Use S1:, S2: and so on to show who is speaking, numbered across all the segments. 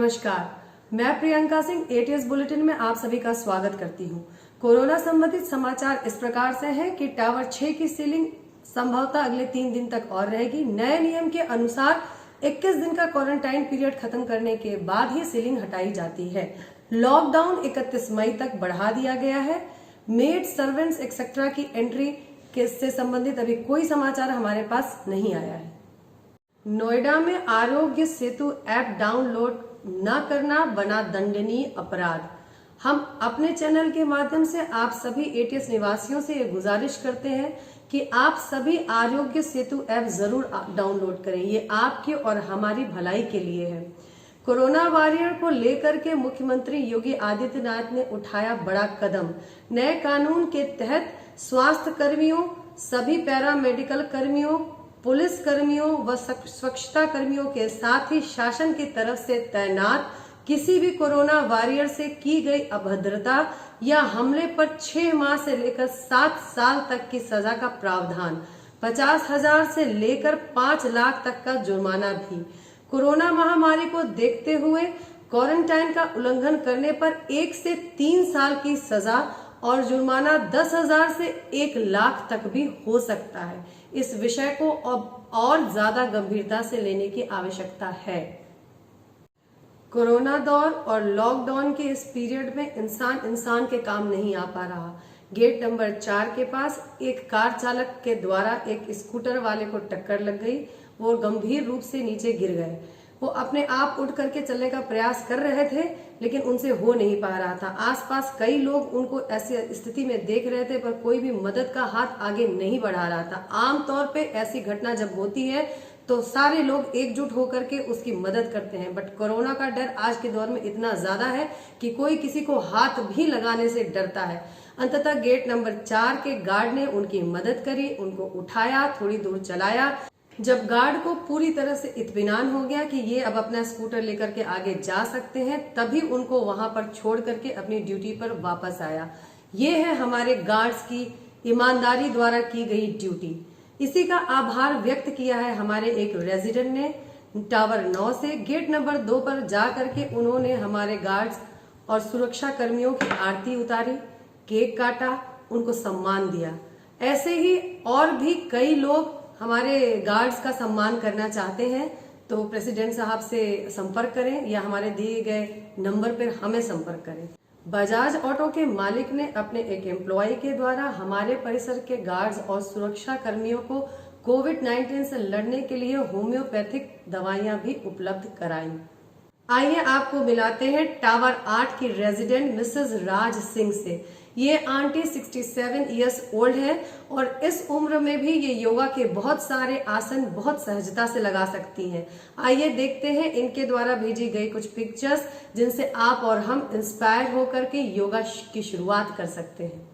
S1: नमस्कार, मैं Priyanka Singh ATS bulletin में आप सभी का स्वागत करती हूं। कोरोना संबंधित समाचार इस प्रकार से हैं कि टावर 6 की सीलिंग संभवतः अगले 3 दिन तक और रहेगी। नए नियम के अनुसार 21 दिन का क्वारंटाइन पीरियड खत्म करने के बाद ही सीलिंग हटाई जाती है। लॉकडाउन 31 मई तक बढ़ा दिया गया है। मेड, सर्वेंट्स एक्सेट्रा की एंट्री से संबंधित अभी कोई समाचार हमारे पास नहीं आया है। नोएडा में आरोग्य सेतु ऐप डाउनलोड न करना बना दंडनीय अपराध। हम अपने चैनल के माध्यम से आप सभी एटीएस निवासियों से ये गुजारिश करते हैं कि आप सभी आरोग्य सेतु ऐप जरूर डाउनलोड करें। ये आपके और हमारी भलाई के लिए है। कोरोना वॉरियर को लेकर के मुख्यमंत्री योगी आदित्यनाथ ने उठाया बड़ा कदम। नए कानून के तहत स्वास्थ्य कर्मियों, सभी पैरामेडिकल कर्मियों, पुलिस कर्मियों व स्वच्छता कर्मियों के साथ ही शासन की तरफ से तैनात किसी भी कोरोना वॉरियर से की गई अभद्रता या हमले पर 6 माह से लेकर 7 साल तक की सजा का प्रावधान, 50,000 से लेकर 5 लाख तक का जुर्माना भी। कोरोना महामारी को देखते हुए क्वारंटाइन का उल्लंघन करने पर 1 से 3 साल की सजा और जुर्माना 10,000 से 1 लाख तक भी हो सकता है। इस विषय को अब और ज्यादा गंभीरता से लेने की आवश्यकता है। कोरोना दौर और लॉकडाउन के इस पीरियड में इंसान के काम नहीं आ पा रहा। गेट नंबर 4 के पास एक कार चालक के द्वारा एक स्कूटर वाले को टक्कर लग गई। वो गंभीर रूप से नीचे गिर गए। वो अपने आप उठ करके चलने का प्रयास कर रहे थे, लेकिन उनसे हो नहीं पा रहा था। आसपास कई लोग उनको ऐसी स्थिति में देख रहे थे, पर कोई भी मदद का हाथ आगे नहीं बढ़ा रहा था। आमतौर पे ऐसी घटना जब होती है तो सारे लोग एकजुट होकर के उसकी मदद करते हैं, बट कोरोना का डर आज के दौर में इतना ज्यादा है कि कोई किसी को हाथ भी लगाने से डरता है। अंततः गेट नंबर 4 के गार्ड ने उनकी मदद करी, उनको उठाया, थोड़ी दूर चलाया। जब गार्ड को पूरी तरह से इत्मीनान हो गया कि ये अब अपना स्कूटर लेकर के आगे जा सकते हैं, तभी उनको वहां पर छोड़ करके अपनी ड्यूटी पर वापस आया। ये है हमारे गार्ड्स की ईमानदारी द्वारा की गई ड्यूटी। इसी का आभार व्यक्त किया है हमारे एक रेजिडेंट ने टावर 9 से। गेट नंबर 2 पर जा करके उन्होंने हमारे गार्ड्स और सुरक्षा कर्मियों की आरती उतारी, केक काटा, उनको सम्मान दिया। ऐसे ही और भी कई लोग हमारे गार्ड्स का सम्मान करना चाहते हैं तो प्रेसिडेंट साहब से संपर्क करें या हमारे दिए गए नंबर पर हमें संपर्क करें। बजाज ऑटो के मालिक ने अपने एक एम्प्लॉय के द्वारा हमारे परिसर के गार्ड्स और सुरक्षा कर्मियों को कोविड-19 से लड़ने के लिए होम्योपैथिक दवाइयां भी उपलब्ध कराई। आइए आपको मिलाते हैं टावर 8 की रेजिडेंट मिसेस राज सिंह से। ये आंटी 67 इयर्स ओल्ड है और इस उम्र में भी ये योगा के बहुत सारे आसन बहुत सहजता से लगा सकती हैं। आइए देखते हैं इनके द्वारा भेजी गई कुछ पिक्चर्स जिनसे आप और हम इंस्पायर होकर के योगा की शुरुआत कर सकते हैं।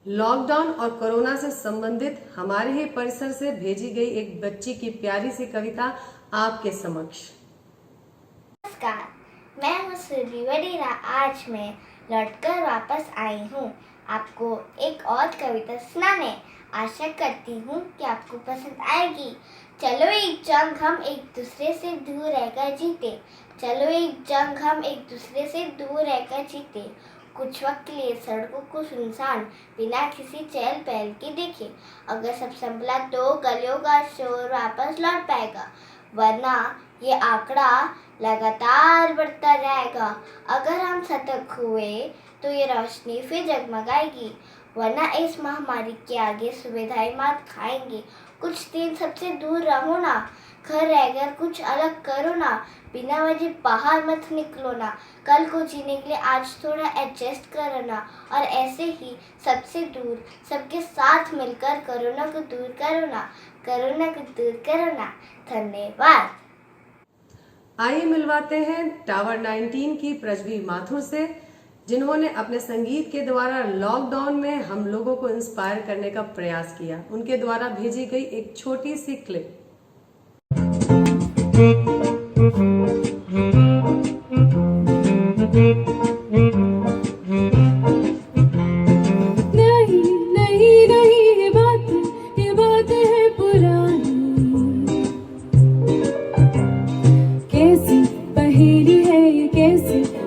S1: लॉकडाउन और कोरोना से संबंधित हमारे ही परिसर से भेजी गई एक बच्ची की प्यारी सी कविता आपके समक्ष।
S2: नमस्कार, मैं हूँ सूर्य वडेरा। आज मैं लौटकर वापस आई हूँ आपको एक और कविता सुनाने। आशा करती हूँ कि आपको पसंद आएगी। चलो एक जंग हम एक दूसरे से दूर रहकर जीते। चलो एक जंग हम एक दूसरे से दूर रहकर जीते। कुछ वक्त के लिए सड़कों को सुनसान बिना किसी चहल पहल के देखे। अगर सब संभला तो गलियों का शोर वापस लौट पाएगा, वरना ये आंकड़ा लगातार बढ़ता जाएगा। अगर हम सतर्क हुए तो ये रोशनी फिर जगमगाएगी, वरना इस महामारी के आगे सुविधाएं मात खाएंगे। कुछ दिन सबसे दूर रहो ना, घर रहकर कुछ अलग करो ना, बिना वजह बाहर मत निकलो ना। कल को जीने के लिए आज थोड़ा एडजस्ट करो ना, और ऐसे ही सबसे दूर सबके साथ मिलकर कोरोना को दूर करो ना, कोरोना को दूर करो ना। धन्यवाद।
S1: आइए मिलवाते हैं टावर 19 की प्रज्वी माथुर से। जिन्होंने अपने संगीत के द्वारा लॉकडाउन में हम लोगों को इंस्पायर करने का प्रयास किया। उनके द्वारा भेजी गई एक छोटी सी क्लिप।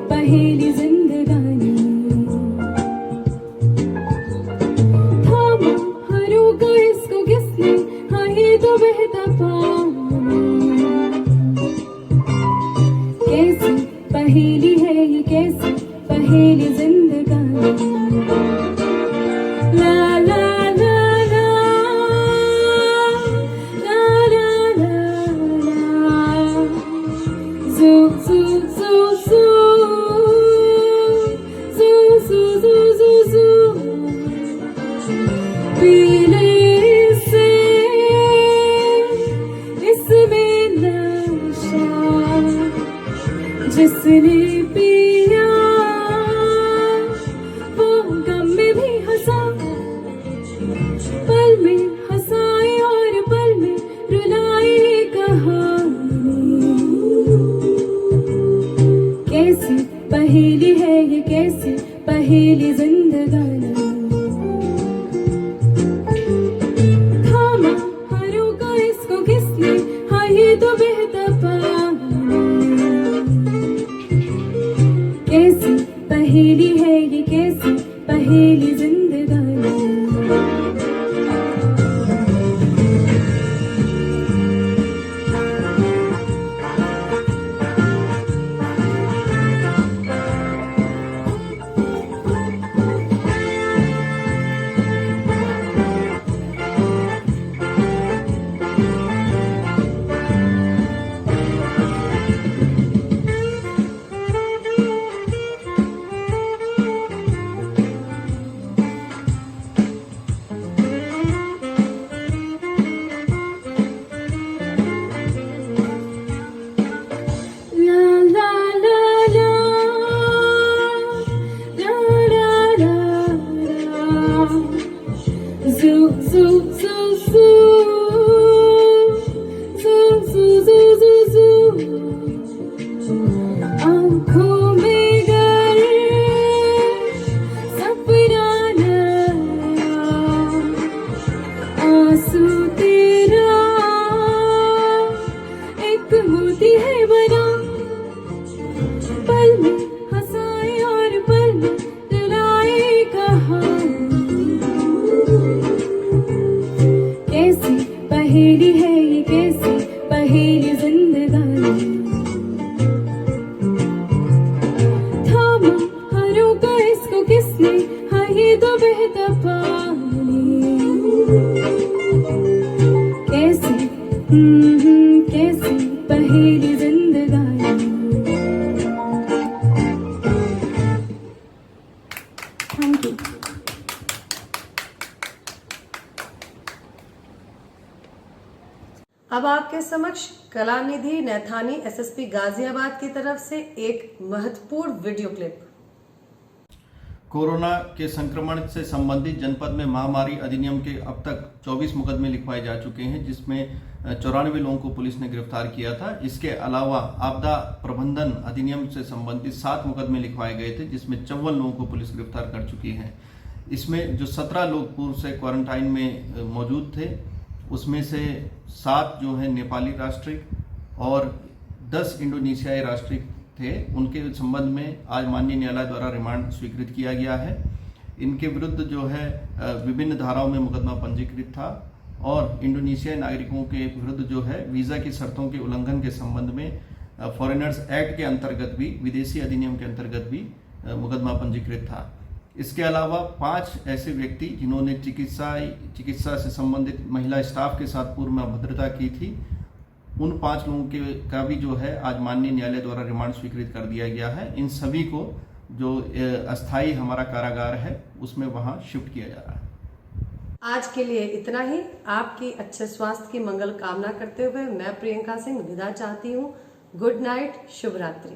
S3: पहेली जिंदगानी थामा हरूगा इसको किसने, हाँ ये तो बहता पानी। कैसी पहेली है ये, कैसी पहेली जिंदगानी। ला ला ला ला ला ला ला ला जू जू जू जू पीने से इसमें नशा, जिसने पिया वो गम में भी हंसा। पल में हंसाए और पल में रुलाए कहानी। कैसी पहेली है ये, कैसी पहेली जिंदगानी। थामा हरूगा इसको किसने, हाँ ये तो बहता पानी। कैसी पहेली है ये, कैसी पहेली जिंदगानी। आँखों में गर सपना नया, आंसू तेरा एक मोती है बना। पल में हंसाए और पल में रुलाए कहानी। कैसी पहेली है ये, कैसी पहेली जिंदगानी। थामा हरूगा इसको किसने, हाँ ये तो बहता पानी। कैसी कैसी पहेली जिंदगानी। Thank you.
S1: अब आपके समक्ष कलानिधि नैथानी एसएसपी गाजियाबाद की तरफ से एक महत्वपूर्ण वीडियो क्लिप।
S4: कोरोना के संक्रमण से संबंधित जनपद में महामारी अधिनियम के अब तक 24 मुकदमे लिखवाए जा चुके हैं, जिसमें 94 लोगों को पुलिस ने गिरफ्तार किया था। इसके अलावा आपदा प्रबंधन अधिनियम से संबंधित 7 मुकदमे लिखवाए गए थे, जिसमें 54 लोगों को पुलिस गिरफ्तार कर चुकी है। इसमें जो 17 लोग पूर्व से क्वारंटाइन में मौजूद थे, उसमें से 7 जो है नेपाली राष्ट्रिक और 10 इंडोनेशियाई राष्ट्रिक थे। उनके संबंध में आज माननीय न्यायालय द्वारा रिमांड स्वीकृत किया गया है। इनके विरुद्ध जो है विभिन्न धाराओं में मुकदमा पंजीकृत था और इंडोनेशियाई नागरिकों के विरुद्ध जो है वीजा की शर्तों के उल्लंघन के संबंध में फॉरेनर्स एक्ट के अंतर्गत भी, विदेशी अधिनियम के अंतर्गत भी मुकदमा पंजीकृत था। इसके अलावा 5 ऐसे व्यक्ति जिन्होंने चिकित्सा से संबंधित महिला स्टाफ के साथ पूर्व में अभद्रता की थी, उन 5 लोगों का भी जो है आज माननीय न्यायालय द्वारा रिमांड स्वीकृत कर दिया गया है। इन सभी को जो अस्थायी हमारा कारागार है उसमें वहां शिफ्ट किया जा रहा है।
S1: आज के लिए इतना ही। आपकी अच्छे स्वास्थ्य की मंगल कामना करते हुए मैं प्रियंका सिंह विदा चाहती हूँ। गुड नाइट, शुभ रात्रि।